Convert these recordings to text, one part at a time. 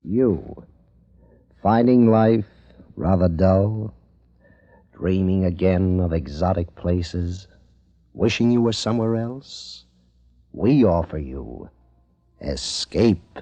You, finding life rather dull, dreaming again of exotic places, wishing you were somewhere else, we offer you escape.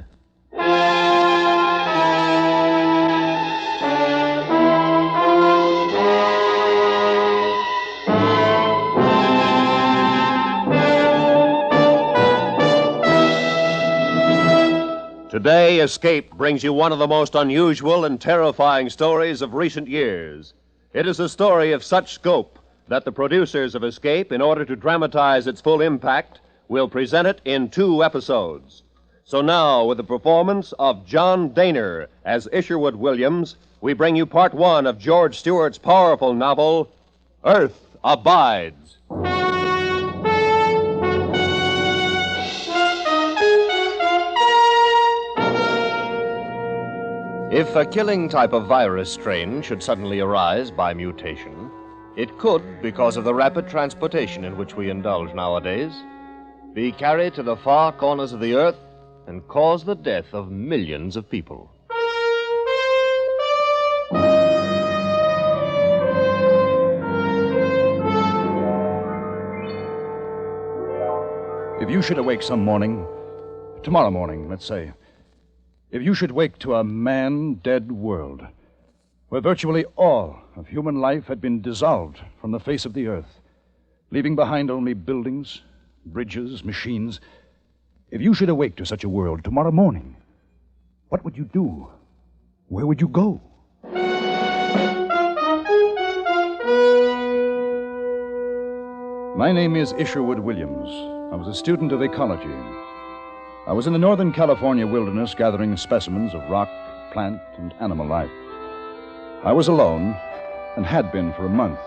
Today, Escape brings you one of the most unusual and terrifying stories of recent years. It is a story of such scope that the producers of Escape, in order to dramatize its full impact, will present it in 2 episodes. So now, with the performance of John Daner as Isherwood Williams, we bring you part 1 of George Stewart's powerful novel, Earth Abides. If a killing type of virus strain should suddenly arise by mutation, it could, because of the rapid transportation in which we indulge nowadays, be carried to the far corners of the earth and cause the death of millions of people. If you should awake some morning, tomorrow morning, let's say, if you should wake to a man-dead world, where virtually all of human life had been dissolved from the face of the earth, leaving behind only buildings, bridges, machines, if you should awake to such a world tomorrow morning, what would you do? Where would you go? My name is Isherwood Williams. I was a student of ecology. I was in the Northern California wilderness gathering specimens of rock, plant, and animal life. I was alone and had been for a month.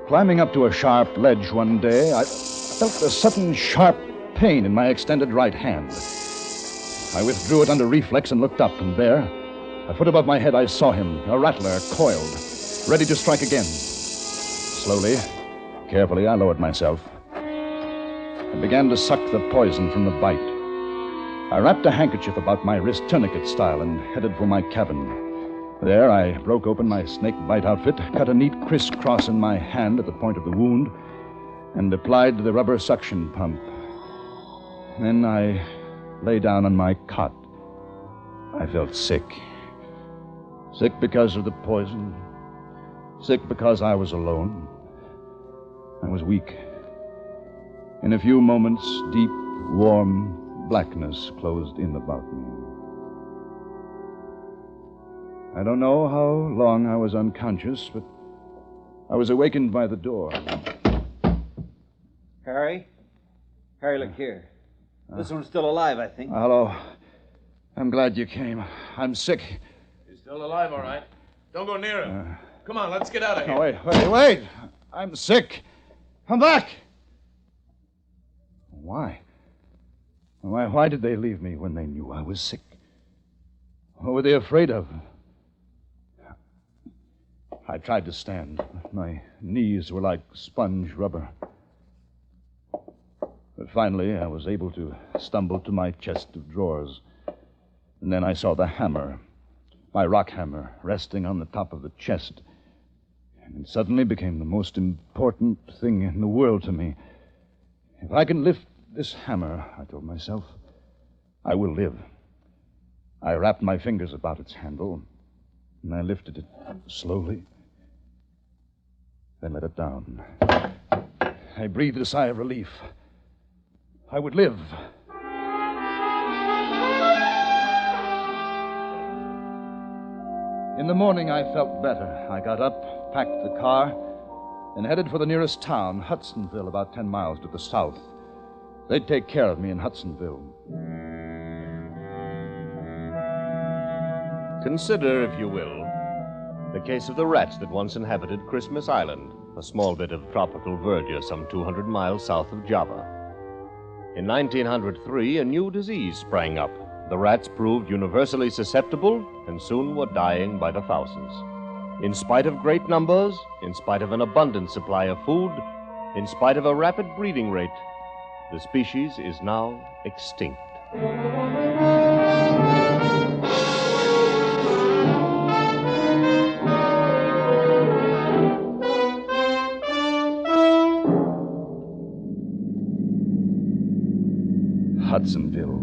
Climbing up to a sharp ledge one day, I felt a sudden sharp pain in my extended right hand. I withdrew it under reflex and looked up, and there, a foot above my head, I saw him, a rattler, coiled, ready to strike again. Slowly, carefully, I lowered myself and began to suck the poison from the bite. I wrapped a handkerchief about my wrist, tourniquet style, and headed for my cabin. There, I broke open my snake bite outfit, cut a neat crisscross in my hand at the point of the wound, and applied the rubber suction pump. Then I lay down on my cot. I felt sick. Sick because of the poison. Sick because I was alone. I was weak. In a few moments, deep, warm blackness closed in about me. I don't know how long I was unconscious, but I was awakened by the door. Harry? Harry, look here. This one's still alive, I think. Hello. I'm glad you came. I'm sick. He's still alive, all right. Don't go near him. Come on, let's get out of here. No, wait. I'm sick. Come back. Why? Why did they leave me when they knew I was sick? What were they afraid of? I tried to stand. My knees were like sponge rubber. But finally, I was able to stumble to my chest of drawers. And then I saw the hammer, my rock hammer, resting on the top of the chest. And it suddenly became the most important thing in the world to me. If I can lift this hammer, I told myself, I will live. I wrapped my fingers about its handle, and I lifted it slowly, then let it down. I breathed a sigh of relief. I would live. In the morning, I felt better. I got up, packed the car, and headed for the nearest town, Hudsonville, about 10 miles to the south. They'd take care of me in Hudsonville. Consider, if you will, the case of the rats that once inhabited Christmas Island, a small bit of tropical verdure some 200 miles south of Java. In 1903, a new disease sprang up. The rats proved universally susceptible and soon were dying by the thousands. In spite of great numbers, in spite of an abundant supply of food, in spite of a rapid breeding rate, the species is now extinct. Pleasantville.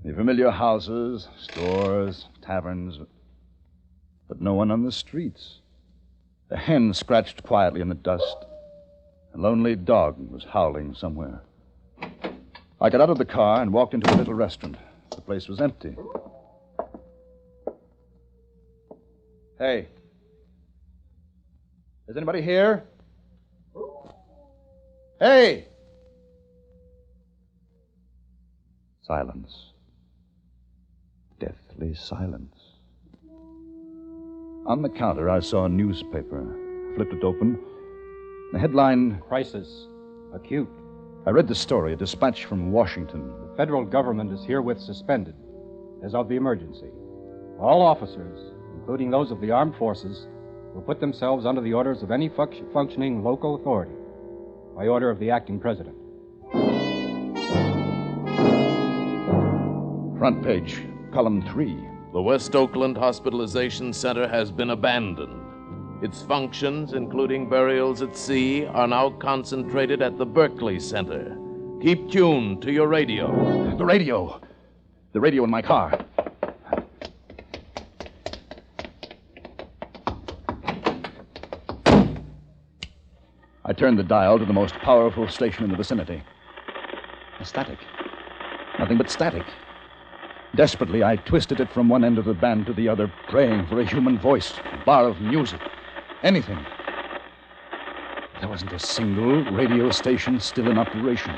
The familiar houses, stores, taverns, but no one on the streets. A hen scratched quietly in the dust. A lonely dog was howling somewhere. I got out of the car and walked into a little restaurant. The place was empty. Hey. Is anybody here? Hey! Silence. Deathly silence. On the counter, I saw a newspaper. Flipped it open. The headline... Crisis. Acute. I read the story, a dispatch from Washington. The federal government is herewith suspended as of the emergency. All officers, including those of the armed forces, will put themselves under the orders of any functioning local authority by order of the acting president. Front page, column 3. The West Oakland Hospitalization Center has been abandoned. Its functions, including burials at sea, are now concentrated at the Berkeley Center. Keep tuned to your radio. The radio. The radio in my car. I turned the dial to the most powerful station in the vicinity. Static. Nothing but static. Desperately, I twisted it from one end of the band to the other, praying for a human voice, a bar of music, anything. There wasn't a single radio station still in operation.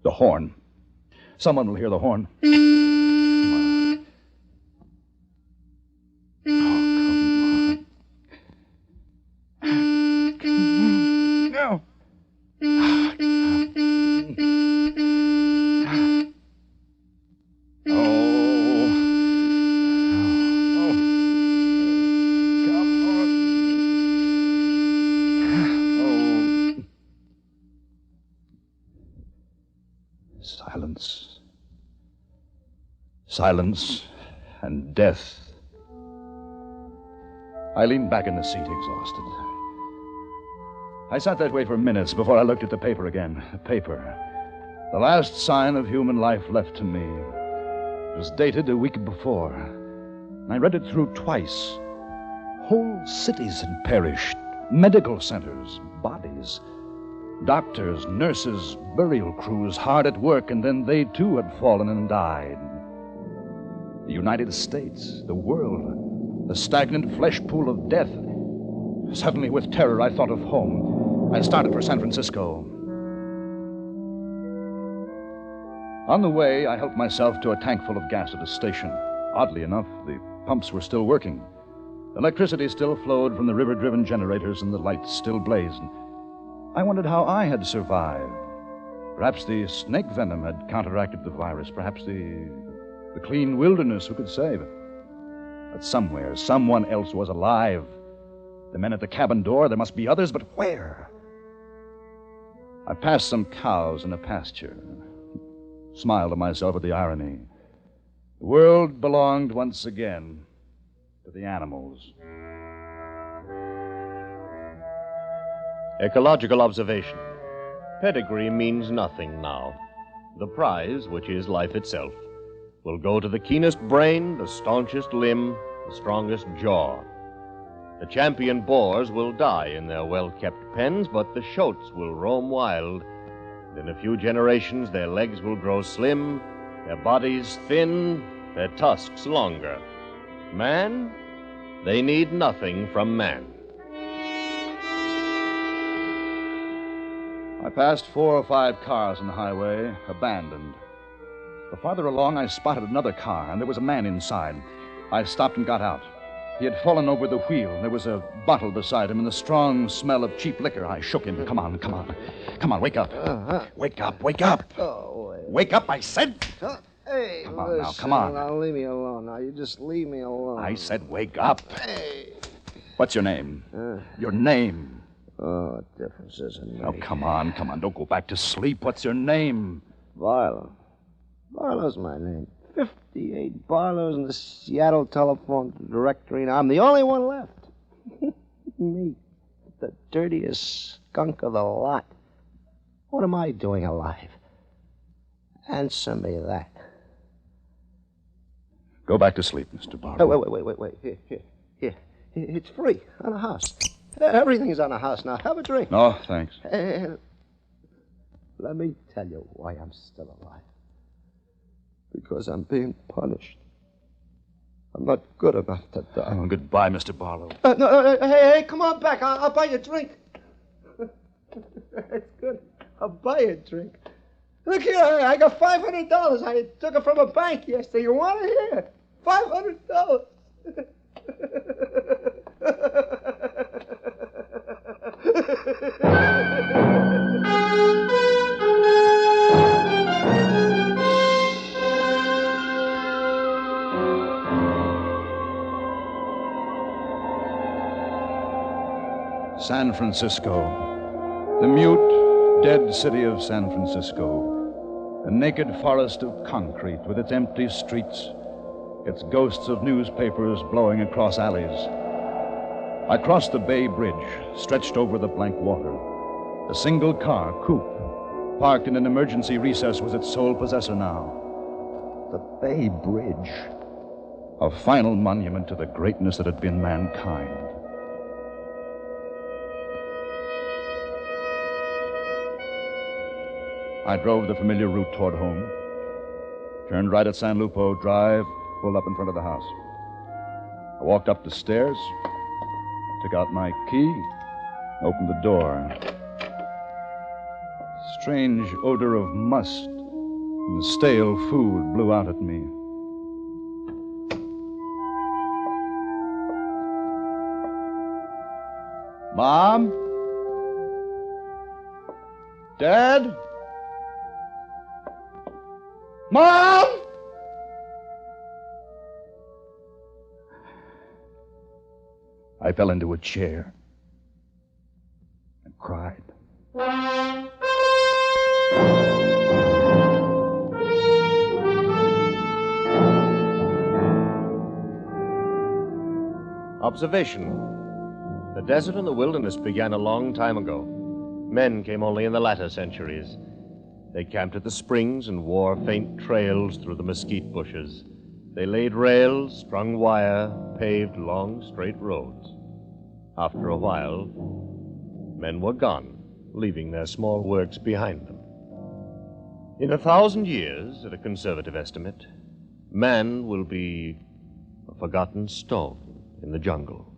The horn. Someone will hear the horn. Silence and death. I leaned back in the seat, exhausted. I sat that way for minutes before I looked at the paper again. The paper. The last sign of human life left to me. It was dated a week before. I read it through twice. Whole cities had perished. Medical centers, bodies. Doctors, nurses, burial crews hard at work, and then they too had fallen and died. The United States, the world, the stagnant flesh pool of death. Suddenly, with terror, I thought of home. I started for San Francisco. On the way, I helped myself to a tank full of gas at a station. Oddly enough, the pumps were still working. Electricity still flowed from the river-driven generators, and the lights still blazed. I wondered how I had survived. Perhaps the snake venom had counteracted the virus. Perhaps the clean wilderness, who could say? But somewhere, someone else was alive. The men at the cabin door, there must be others, but where? I passed some cows in a pasture. Smiled to myself at the irony. The world belonged once again to the animals. Ecological observation. Pedigree means nothing now. The prize, which is life itself, will go to the keenest brain, the staunchest limb, the strongest jaw. The champion boars will die in their well-kept pens, but the shoats will roam wild. In a few generations, their legs will grow slim, their bodies thin, their tusks longer. Man, they need nothing from man. I passed 4 or 5 cars on the highway, abandoned. The farther along, I spotted another car, and there was a man inside. I stopped and got out. He had fallen over the wheel. There was a bottle beside him and the strong smell of cheap liquor. I shook him. Come on, come on. Come on, wake up. Wake up, wake up. Wake up, I said. Hey, come on now, come on. Now, leave me alone. Now, you just leave me alone. I said wake up. Hey. What's your name? Your name. Oh, what difference does it make? Oh, come on. Don't go back to sleep. What's your name? Barlow. Barlow's my name. 58 Barlows in the Seattle telephone directory, and I'm the only one left. Me. The dirtiest skunk of the lot. What am I doing alive? Answer me that. Go back to sleep, Mr. Barlow. Wait. Here. It's free on a house. Everything's on a house now. Have a drink. No, thanks. Let me tell you why I'm still alive. Because I'm being punished. I'm not good enough to die. Oh, goodbye, Mr. Barlow. Hey, come on back. I'll buy you a drink. It's good. I'll buy you a drink. Look here, I got $500. I took it from a bank yesterday. You want to hear? $500. San Francisco. The mute, dead city of San Francisco. A naked forest of concrete with its empty streets, its ghosts of newspapers blowing across alleys. I crossed the Bay Bridge, stretched over the blank water. A single car, coupe, parked in an emergency recess, was its sole possessor now. The Bay Bridge. A final monument to the greatness that had been mankind. I drove the familiar route toward home, turned right at San Lupo Drive, pulled up in front of the house. I walked up the stairs, took out my key, opened the door. Strange odor of must and stale food blew out at me. Mom? Dad? Mom! I fell into a chair and cried. Observation. The desert and the wilderness began a long time ago. Men came only in the latter centuries. They camped at the springs and wore faint trails through the mesquite bushes. They laid rails, strung wire, paved long, straight roads. After a while, men were gone, leaving their small works behind them. In 1,000 years, at a conservative estimate, man will be a forgotten stone in the jungle.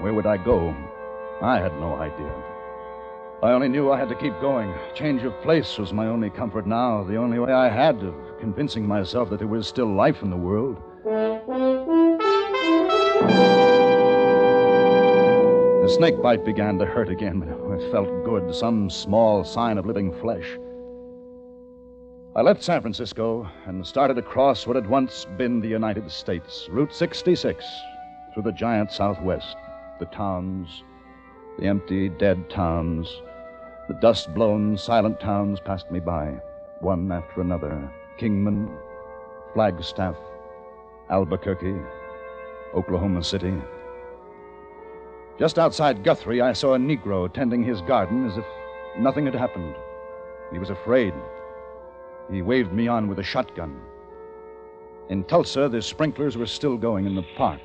Where would I go? I had no idea. I only knew I had to keep going. Change of place was my only comfort now, the only way I had of convincing myself that there was still life in the world. The snake bite began to hurt again, but it felt good, some small sign of living flesh. I left San Francisco and started across what had once been the United States, Route 66, through the giant Southwest, the towns, the empty, dead towns. The dust-blown, silent towns passed me by, one after another. Kingman, Flagstaff, Albuquerque, Oklahoma City. Just outside Guthrie, I saw a Negro tending his garden as if nothing had happened. He was afraid. He waved me on with a shotgun. In Tulsa, the sprinklers were still going in the park.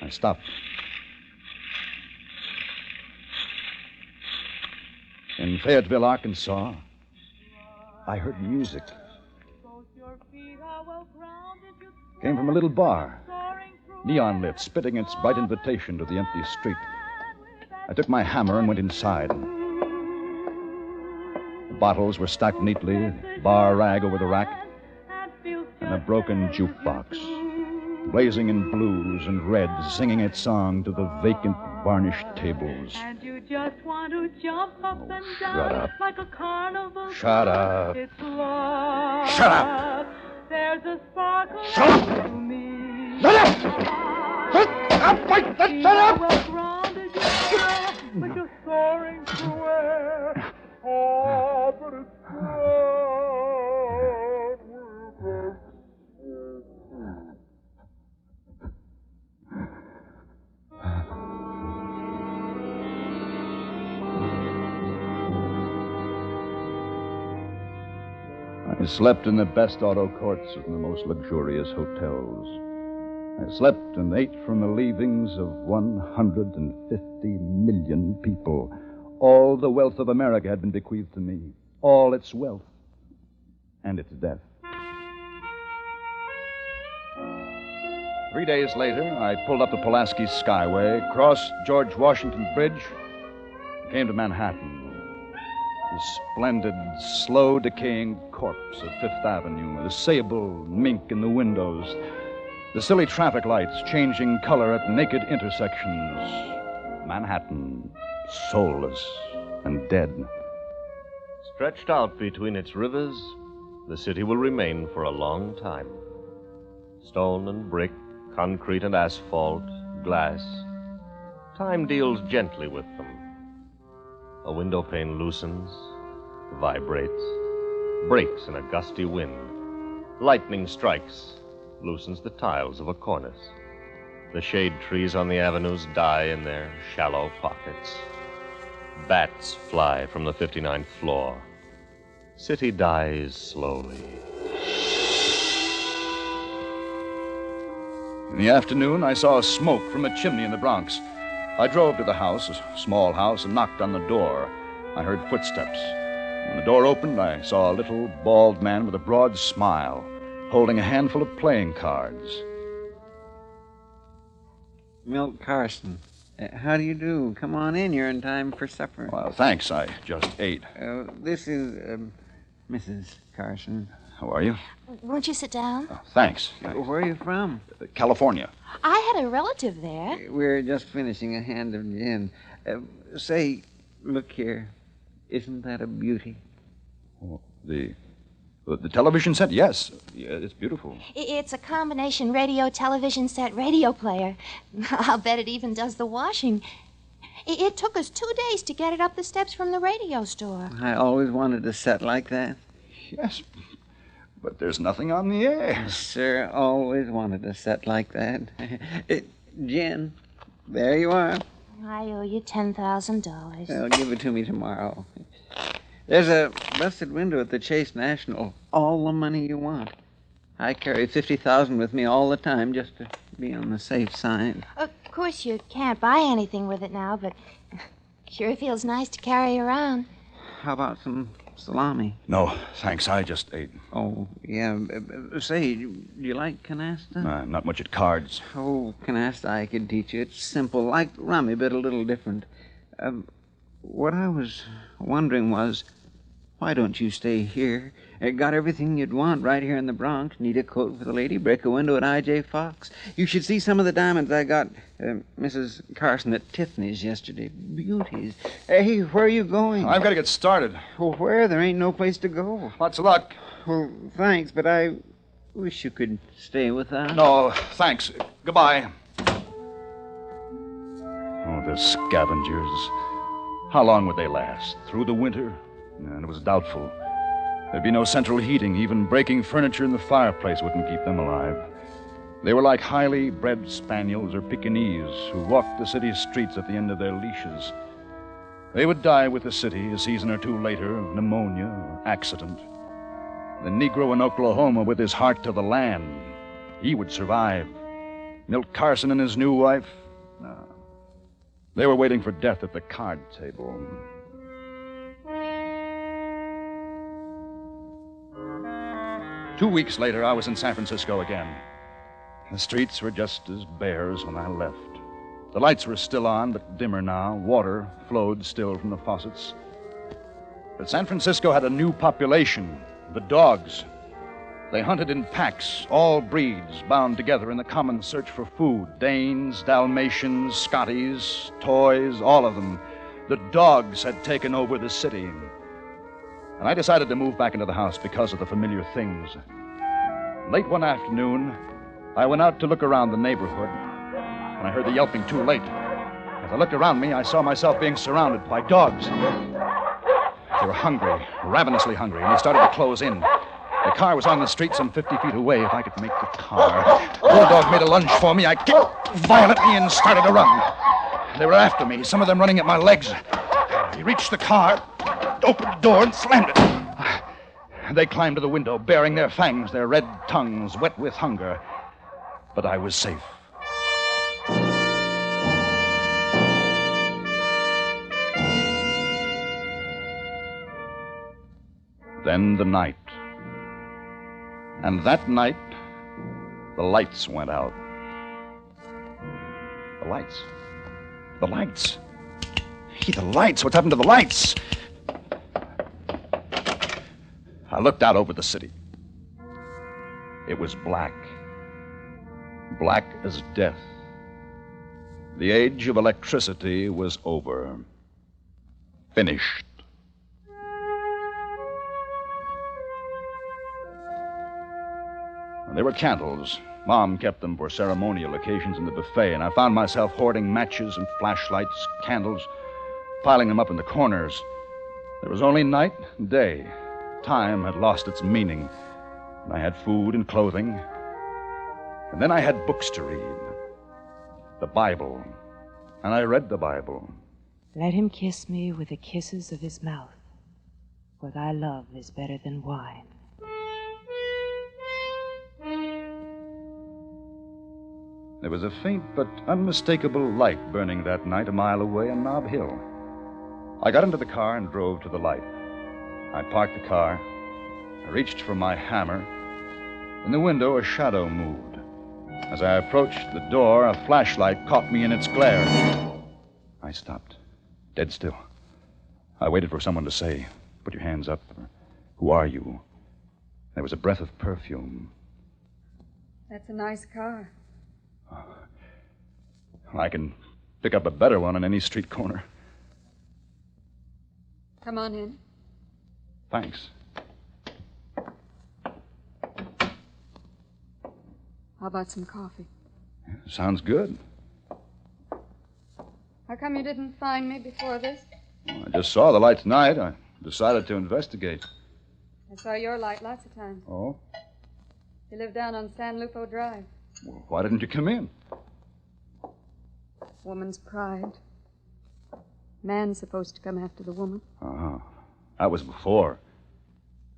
I stopped. In Fayetteville, Arkansas, I heard music. Came from a little bar, neon lit, spitting its bright invitation to the empty street. I took my hammer and went inside. The bottles were stacked neatly, bar rag over the rack, and a broken jukebox, blazing in blues and reds, singing its song to the vacant, varnished tables. Just want to jump up and shut down up. Like a carnival. Shut up. It's love. Shut up. There's a sparkle Shut up. to me. Shut up. Shut up. Shut up. Well grounded, but you're soaring to where? Oh, but it's I slept in the best auto courts of the most luxurious hotels. I slept and ate from the leavings of 150 million people. All the wealth of America had been bequeathed to me. All its wealth and its death. 3 days later, I pulled up the Pulaski Skyway, crossed George Washington Bridge, and came to Manhattan. The splendid, slow-decaying corpse of Fifth Avenue, the sable mink in the windows, the silly traffic lights changing color at naked intersections. Manhattan, soulless and dead. Stretched out between its rivers, the city will remain for a long time. Stone and brick, concrete and asphalt, glass. Time deals gently with them. A window pane loosens, vibrates, breaks in a gusty wind. Lightning strikes, loosens the tiles of a cornice. The shade trees on the avenues die in their shallow pockets. Bats fly from the 59th floor. City dies slowly. In the afternoon, I saw smoke from a chimney in the Bronx. I drove to the house, a small house, and knocked on the door. I heard footsteps. When the door opened, I saw a little, bald man with a broad smile, holding a handful of playing cards. Milt Carson. How do you do? Come on in. You're in time for supper. Well, thanks. I just ate. This is Mrs. Carson. How are you? Won't you sit down? Thanks. Where are you from? California. I had a relative there. We're just finishing a hand of gin. Say, look here. Isn't that a beauty? Oh, the television set? Yes. Yeah, it's beautiful. It's a combination radio, television set, radio player. I'll bet it even does the washing. It took us 2 days to get it up the steps from the radio store. I always wanted a set like that. Yes, but there's nothing on the air. Sir, always wanted a set like that. Jen, there you are. I owe you $10,000. Well, give it to me tomorrow. There's a busted window at the Chase National. All the money you want. I carry $50,000 with me all the time just to be on the safe side. Of course, you can't buy anything with it now, but sure feels nice to carry around. How about some salami? No, thanks. I just ate. Oh, yeah. Say, do you like canasta? Not much at cards. Oh, canasta I could teach you. It's simple, like rummy, but a little different. What I was wondering was, why don't you stay here? Got everything you'd want right here in the Bronx. Need a coat for the lady, break a window at I.J. Fox. You should see some of the diamonds I got Mrs. Carson at Tiffany's yesterday. Beauties. Hey, where are you going? I've got to get started. Well, where? There ain't no place to go. Lots of luck. Well, thanks, but I wish you could stay with us. No, thanks. Goodbye. Oh, the scavengers. How long would they last? Through the winter? And it was doubtful. There'd be no central heating. Even breaking furniture in the fireplace wouldn't keep them alive. They were like highly bred spaniels or Pekingese who walked the city's streets at the end of their leashes. They would die with the city a season or two later of pneumonia or accident. The Negro in Oklahoma with his heart to the land, he would survive. Milt Carson and his new wife, no. They were waiting for death at the card table. Two weeks later, I was in San Francisco again. The streets were just as bare as when I left. The lights were still on, but dimmer now. Water flowed still from the faucets. But San Francisco had a new population, the dogs. They hunted in packs, all breeds bound together in the common search for food. Danes, Dalmatians, Scotties, toys, all of them. The dogs had taken over the city. And I decided to move back into the house because of the familiar things. Late one afternoon, I went out to look around the neighborhood, and I heard the yelping too late. As I looked around me, I saw myself being surrounded by dogs. They were hungry, ravenously hungry, and they started to close in. The car was on the street some 50 feet away. If I could make the car. The bulldog made a lunge for me. I kicked violently and started to run. They were after me, some of them running at my legs. He reached the car, opened the door, and slammed it. They climbed to the window, baring their fangs, their red tongues wet with hunger. But I was safe. Then the night. And that night, the lights went out. The lights. The lights. Hey, the lights. What's happened to the lights? I looked out over the city. It was black. Black as death. The age of electricity was over. Finished. There were candles. Mom kept them for ceremonial occasions in the buffet, and I found myself hoarding matches and flashlights, candles, piling them up in the corners. There was only night and day. Time had lost its meaning. And I had food and clothing. And then I had books to read. The Bible. And I read the Bible. Let him kiss me with the kisses of his mouth, for thy love is better than wine. There was a faint but unmistakable light burning that night a mile away on Nob Hill. I got into the car and drove to the light. I parked the car. I reached for my hammer. In the window, a shadow moved. As I approached the door, a flashlight caught me in its glare. I stopped, dead still. I waited for someone to say, "Put your hands up," or, "Who are you?" There was a breath of perfume. That's a nice car. I can pick up a better one on any street corner. Come on in. Thanks. How about some coffee? Sounds good. How come you didn't find me before this? I just saw the light tonight. I decided to investigate. I saw your light lots of times. Oh? You live down on San Lupo Drive. Well, why didn't you come in? Woman's pride. Man's supposed to come after the woman. That was before.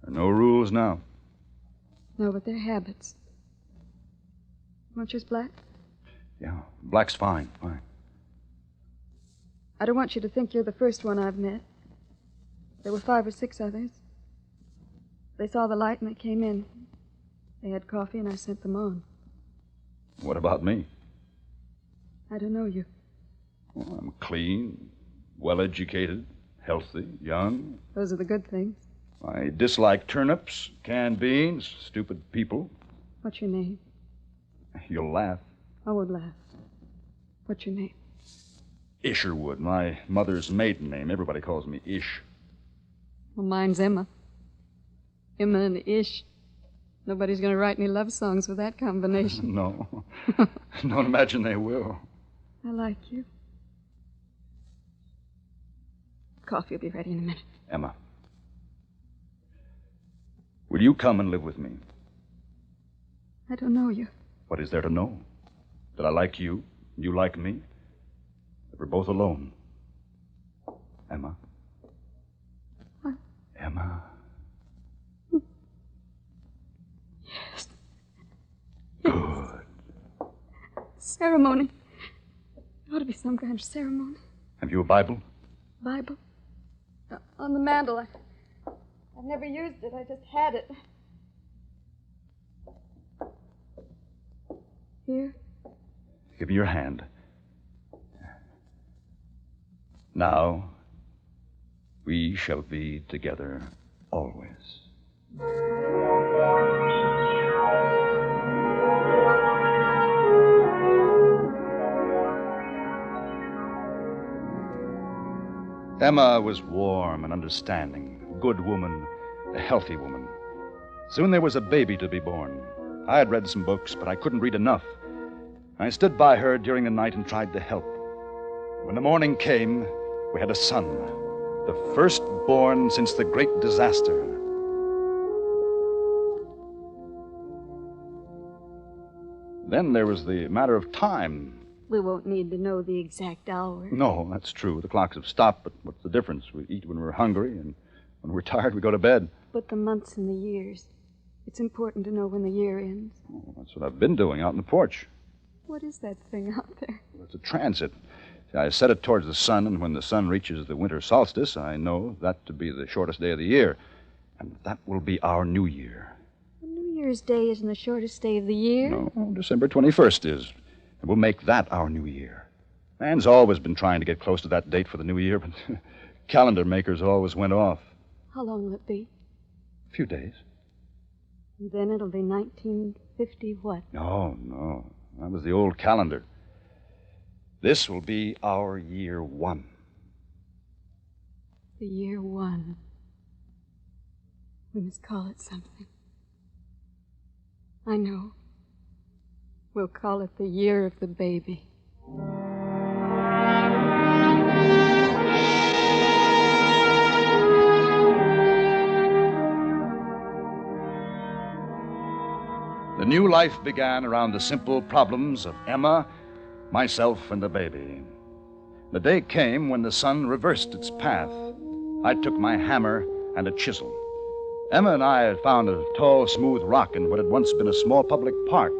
There are no rules now. No, but they're habits. Want yours black? Yeah, black's fine. I don't want you to think you're the first one I've met. There were 5 or 6 others. They saw the light and they came in. They had coffee and I sent them on. What about me? I don't know you. Well, I'm clean, well-educated, healthy, young. Those are the good things. I dislike turnips, canned beans, stupid people. What's your name? You'll laugh. I won't laugh. What's your name? Isherwood, my mother's maiden name. Everybody calls me Ish. Well, mine's Emma. Emma and Ish. Nobody's going to write any love songs with that combination. No. Don't imagine they will. I like you. Coffee will be ready in a minute. Emma, will you come and live with me? I don't know you. What is there to know? That I like you, you like me, that we're both alone. Emma? What? Emma? Yes. Good. Ceremony. There ought to be some kind of ceremony. Have you a Bible? Bible? On the mantel. I've never used it. I just had it. Here. Give me your hand. Now, we shall be together always. Emma was warm and understanding, a good woman, a healthy woman. Soon there was a baby to be born. I had read some books, but I couldn't read enough. I stood by her during the night and tried to help. When the morning came, we had a son, the firstborn since the great disaster. Then there was the matter of time. We won't need to know the exact hour. No, that's true. The clocks have stopped, but what's the difference? We eat when we're hungry, and when we're tired, we go to bed. put the months in the years. It's important to know when the year ends. Oh, that's what I've been doing out on the porch. What is that thing out there? It's a transit. See, I set it towards the sun, and when the sun reaches the winter solstice, I know that to be the shortest day of the year. And that will be our New Year. New Year's Day isn't the shortest day of the year. No, December 21st is. And we'll make that our New Year. Man's always been trying to get close to that date for the New Year, but calendar makers always went off. How long will it be? A few days. And then it'll be 1950 what? No. That was the old calendar. This will be our year 1. The year 1. We must call it something. I know. We'll call it the year of the baby. The new life began around the simple problems of Emma, myself, and the baby. The day came when the sun reversed its path. I took my hammer and a chisel. Emma and I had found a tall, smooth rock in what had once been a small public park.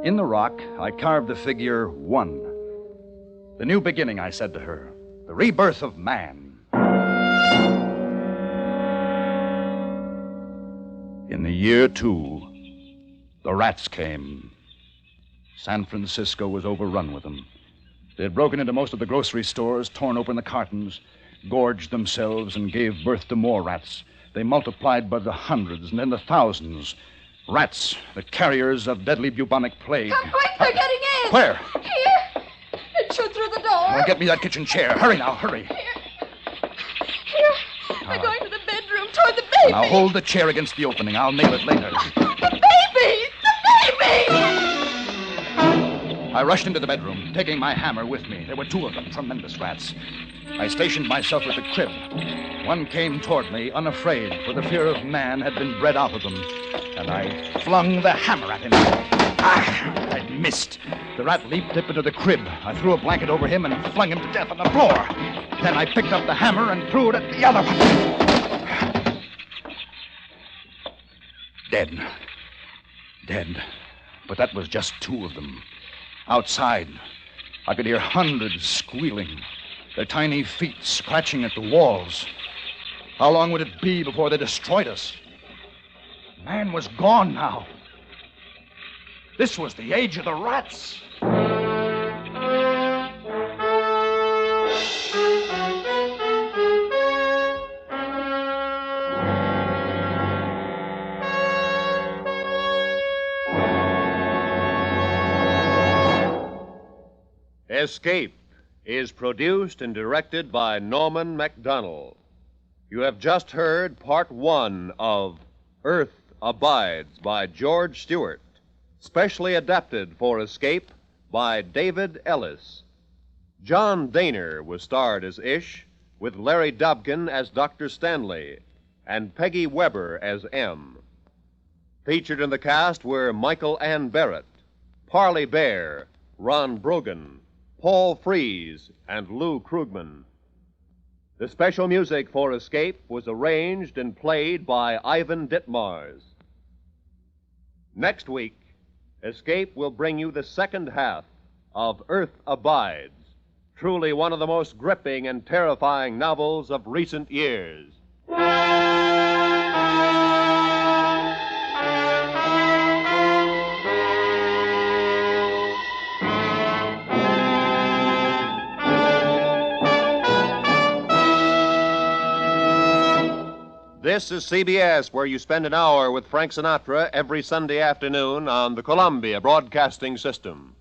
In the rock, I carved the figure 1. The new beginning, I said to her. The rebirth of man. In the year 2, the rats came. San Francisco was overrun with them. They had broken into most of the grocery stores, torn open the cartons, gorged themselves, and gave birth to more rats. They multiplied by the hundreds and then the thousands. Rats, the carriers of deadly bubonic plague. Come quick, they're getting in. Where? Here. It shoot through the door. Oh, get me that kitchen chair. Hurry now, hurry. Here. They're going to the bedroom toward the baby. Now hold the chair against the opening. I'll nail it later. The baby! The baby! I rushed into the bedroom, taking my hammer with me. There were 2 of them, tremendous rats. I stationed myself at the crib. One came toward me, unafraid, for the fear of man had been bred out of them. And I flung the hammer at him. Ah! I missed. The rat leaped up into the crib. I threw a blanket over him and flung him to death on the floor. Then I picked up the hammer and threw it at the other one. Dead. But that was just 2 of them. Outside, I could hear hundreds squealing, their tiny feet scratching at the walls. How long would it be before they destroyed us? Man was gone now. This was the age of the rats. Escape is produced and directed by Norman MacDonald. You have just heard part 1 of Earth Abides by George Stewart, specially adapted for Escape by David Ellis. John Daner was starred as Ish, with Larry Dobkin as Dr. Stanley, and Peggy Weber as M. Featured in the cast were Michael Ann Barrett, Parley Bear, Ron Brogan, Paul Frees, and Lou Krugman. The special music for Escape was arranged and played by Ivan Ditmars. Next week, Escape will bring you the second half of Earth Abides, truly one of the most gripping and terrifying novels of recent years. This is CBS, where you spend an hour with Frank Sinatra every Sunday afternoon on the Columbia Broadcasting System.